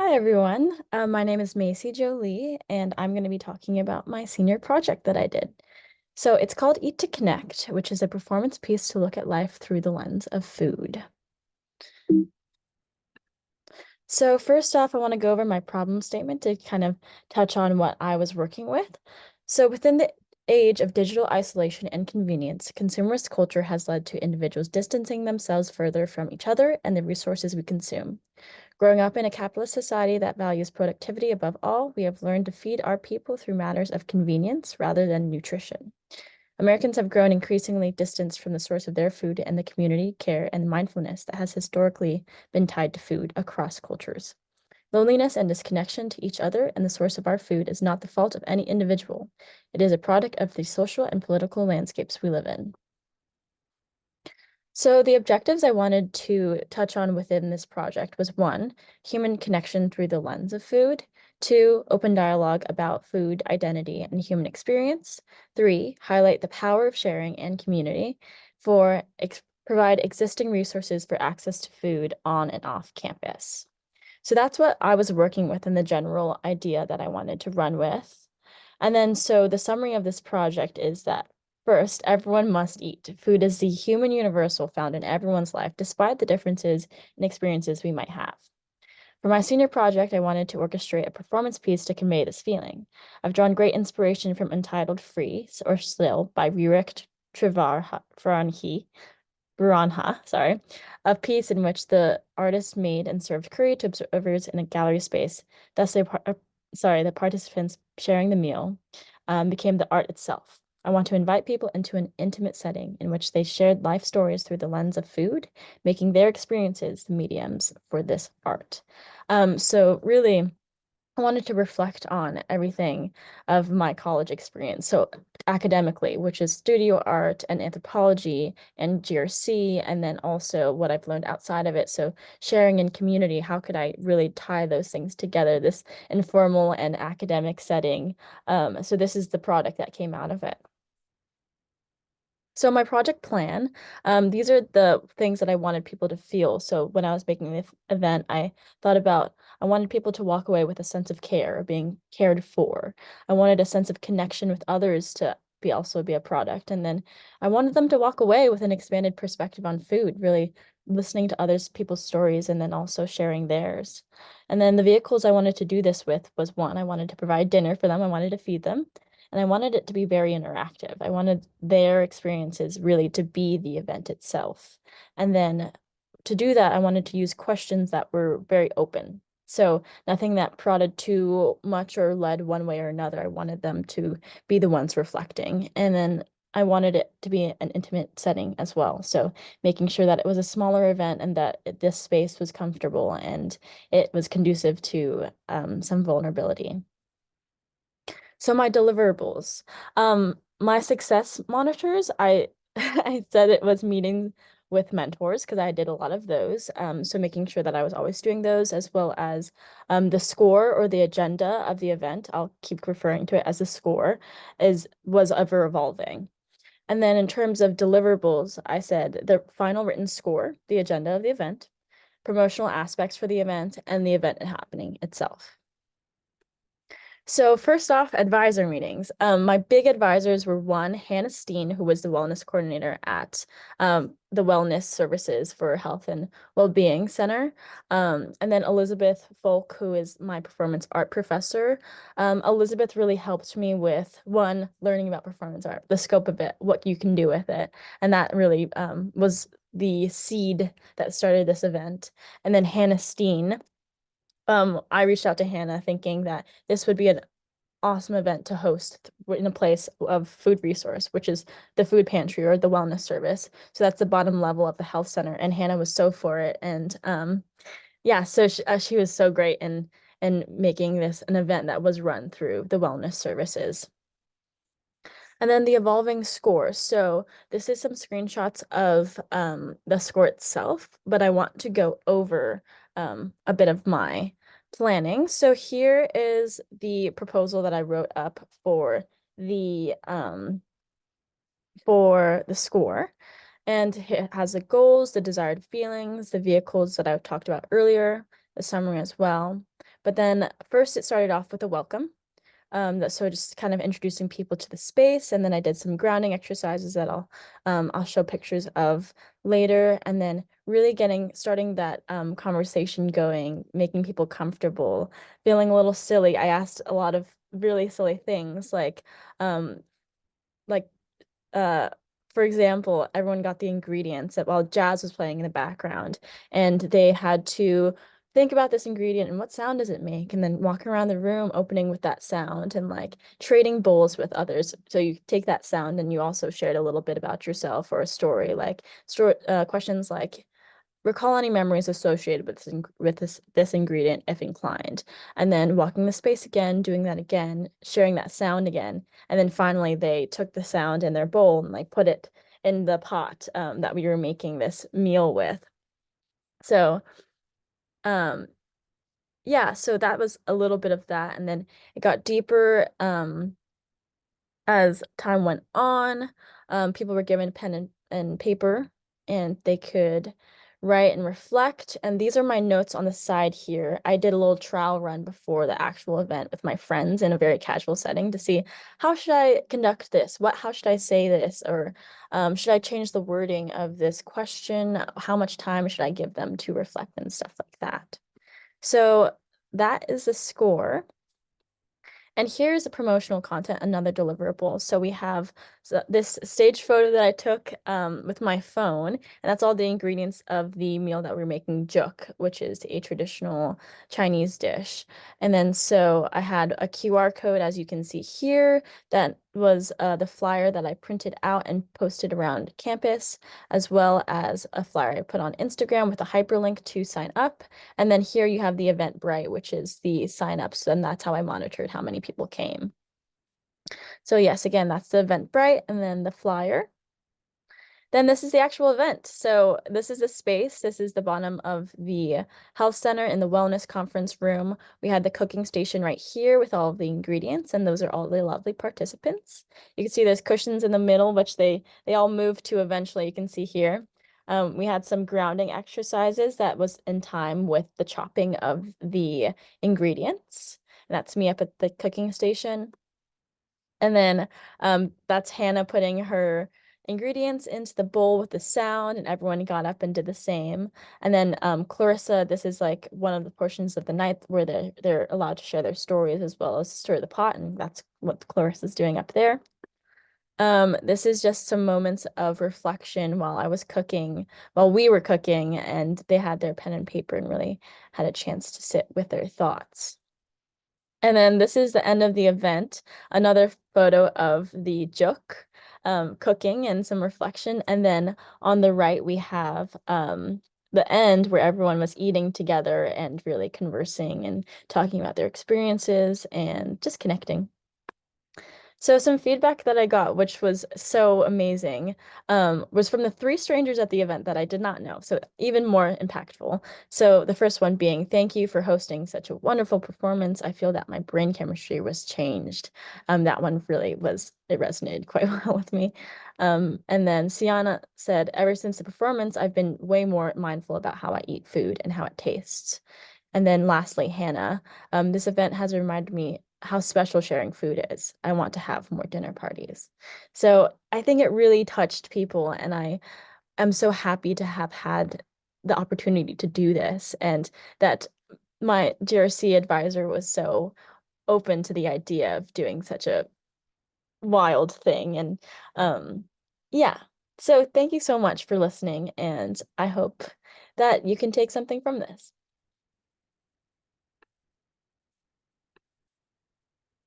Hi, everyone. My name is Maci Jolie, and I'm going to be talking about my senior project that I did. So it's called Eat to Connect, which is a performance piece to look at life through the lens of food. So first off, I want to go over my problem statement to kind of touch on what I was working with. So within the age of digital isolation and convenience, consumerist culture has led to individuals distancing themselves further from each other and the resources we consume. Growing up in a capitalist society that values productivity above all, we have learned to feed our people through matters of convenience rather than nutrition. Americans have grown increasingly distanced from the source of their food and the community, care, and mindfulness that has historically been tied to food across cultures. Loneliness and disconnection to each other and the source of our food is not the fault of any individual. It is a product of the social and political landscapes we live in. So the objectives I wanted to touch on within this project was one, human connection through the lens of food, two, open dialogue about food, identity, and human experience, three, highlight the power of sharing and community, four, provide existing resources for access to food on and off campus. So that's what I was working with in the general idea that I wanted to run with. And then, so the summary of this project is that first, everyone must eat. Food is the human universal found in everyone's life, despite the differences and experiences we might have. For my senior project, I wanted to orchestrate a performance piece to convey this feeling. I've drawn great inspiration from entitled Free or Still by Rurik Buranha, sorry, a piece in which the artist made and served curry to observers in a gallery space. Thus, the participants sharing the meal became the art itself. I want to invite people into an intimate setting in which they shared life stories through the lens of food, making their experiences the mediums for this art. So really, I wanted to reflect on everything of my college experience. So academically, which is studio art and anthropology and GRC, and then also what I've learned outside of it. So sharing in community, how could I really tie those things together, this informal and academic setting? So this is the product that came out of it. So my project plan, these are the things that I wanted people to feel. So when I was making the event, I thought about, I wanted people to walk away with a sense of care, being cared for. I wanted a sense of connection with others to also be a product. And then I wanted them to walk away with an expanded perspective on food, really listening to others, people's stories, and then also sharing theirs. And then the vehicles I wanted to do this with was one, I wanted to provide dinner for them. I wanted to feed them. And I wanted it to be very interactive. I wanted their experiences really to be the event itself. And then to do that, I wanted to use questions that were very open. So nothing that prodded too much or led one way or another. I wanted them to be the ones reflecting. And then I wanted it to be an intimate setting as well. So making sure that it was a smaller event and that this space was comfortable and it was conducive to some vulnerability. So my deliverables, my success monitors, I I said it was meetings with mentors because I did a lot of those. So making sure that I was always doing those as well as the score or the agenda of the event, I'll keep referring to it as the score, was ever evolving. And then in terms of deliverables, I said the final written score, the agenda of the event, promotional aspects for the event, and the event happening itself. So first off, advisor meetings. My big advisors were one, Hannah Steen, who was the wellness coordinator at the Wellness Services for Health and Wellbeing Center, and then Elizabeth Folk, who is my performance art professor. Elizabeth really helped me with one, learning about performance art, the scope of it, what you can do with it, and that really was the seed that started this event. And then Hannah Steen. I reached out to Hannah thinking that this would be an awesome event to host in a place of food resource, which is the food pantry or the wellness service. So that's the bottom level of the health center. And Hannah was so for it. And yeah, so she was so great in making this an event that was run through the wellness services. And then the evolving score. So this is some screenshots of the score itself, but I want to go over a bit of my planning. So here is the proposal that I wrote up for the score. And it has the goals, the desired feelings, the vehicles that I talked about earlier, the summary as well. But then first it started off with a welcome. So just kind of introducing people to the space, and then I did some grounding exercises that I'll show pictures of later, and then really starting that conversation going, making people comfortable, feeling a little silly. I asked a lot of really silly things um like uh for example, everyone got the ingredients while jazz was playing in the background, and they had to think about this ingredient and what sound does it make, and then walk around the room opening with that sound and like trading bowls with others. So you take that sound and you also shared a little bit about yourself or a story, like questions like recall any memories associated with this ingredient if inclined, and then walking the space again, doing that again, sharing that sound again, and then finally they took the sound in their bowl and like put it in the pot that we were making this meal with. So um yeah, so that was a little bit of that, and then it got deeper as time went on. People were given pen and paper, and they could write and reflect. And these are my notes on the side here. I did a little trial run before the actual event with my friends in a very casual setting to see how should I conduct this? How should I say this? Or should I change the wording of this question? How much time should I give them to reflect and stuff like that? So that is the score. And here's the promotional content, another deliverable. So we have this stage photo that I took with my phone, and that's all the ingredients of the meal that we're making, juk, which is a traditional Chinese dish. And then so I had a QR code, as you can see here, that was the flyer that I printed out and posted around campus, as well as a flyer I put on Instagram with a hyperlink to sign up. And then here you have the Eventbrite, which is the sign-ups, and that's how I monitored how many people came. So yes, again, that's the Eventbrite and then the flyer. Then this is the actual event. So this is the space. This is the bottom of the health center in the wellness conference room. We had the cooking station right here with all of the ingredients, and those are all the lovely participants. You can see there's cushions in the middle, which they all moved to eventually. You can see here. We had some grounding exercises that was in time with the chopping of the ingredients. And that's me up at the cooking station. And then that's Hannah putting her ingredients into the bowl with the sound, and everyone got up and did the same. And then Clarissa, this is like one of the portions of the night where they're allowed to share their stories as well as stir the pot, and that's what Clarissa's doing up there. This is just some moments of reflection while I was cooking, while we were cooking, and they had their pen and paper and really had a chance to sit with their thoughts. And then this is the end of the event, another photo of the juk cooking and some reflection. And then on the right, we have the end where everyone was eating together and really conversing and talking about their experiences and just connecting. So some feedback that I got, which was so amazing, was from the three strangers at the event that I did not know. So even more impactful. So the first one being, thank you for hosting such a wonderful performance. I feel that my brain chemistry was changed. That one really it resonated quite well with me. And then Sienna said, ever since the performance, I've been way more mindful about how I eat food and how it tastes. And then lastly, Hannah, this event has reminded me how special sharing food is. I want to have more dinner parties. So I think it really touched people, and I am so happy to have had the opportunity to do this, and that my GRC advisor was so open to the idea of doing such a wild thing. And yeah, so thank you so much for listening, and I hope that you can take something from this.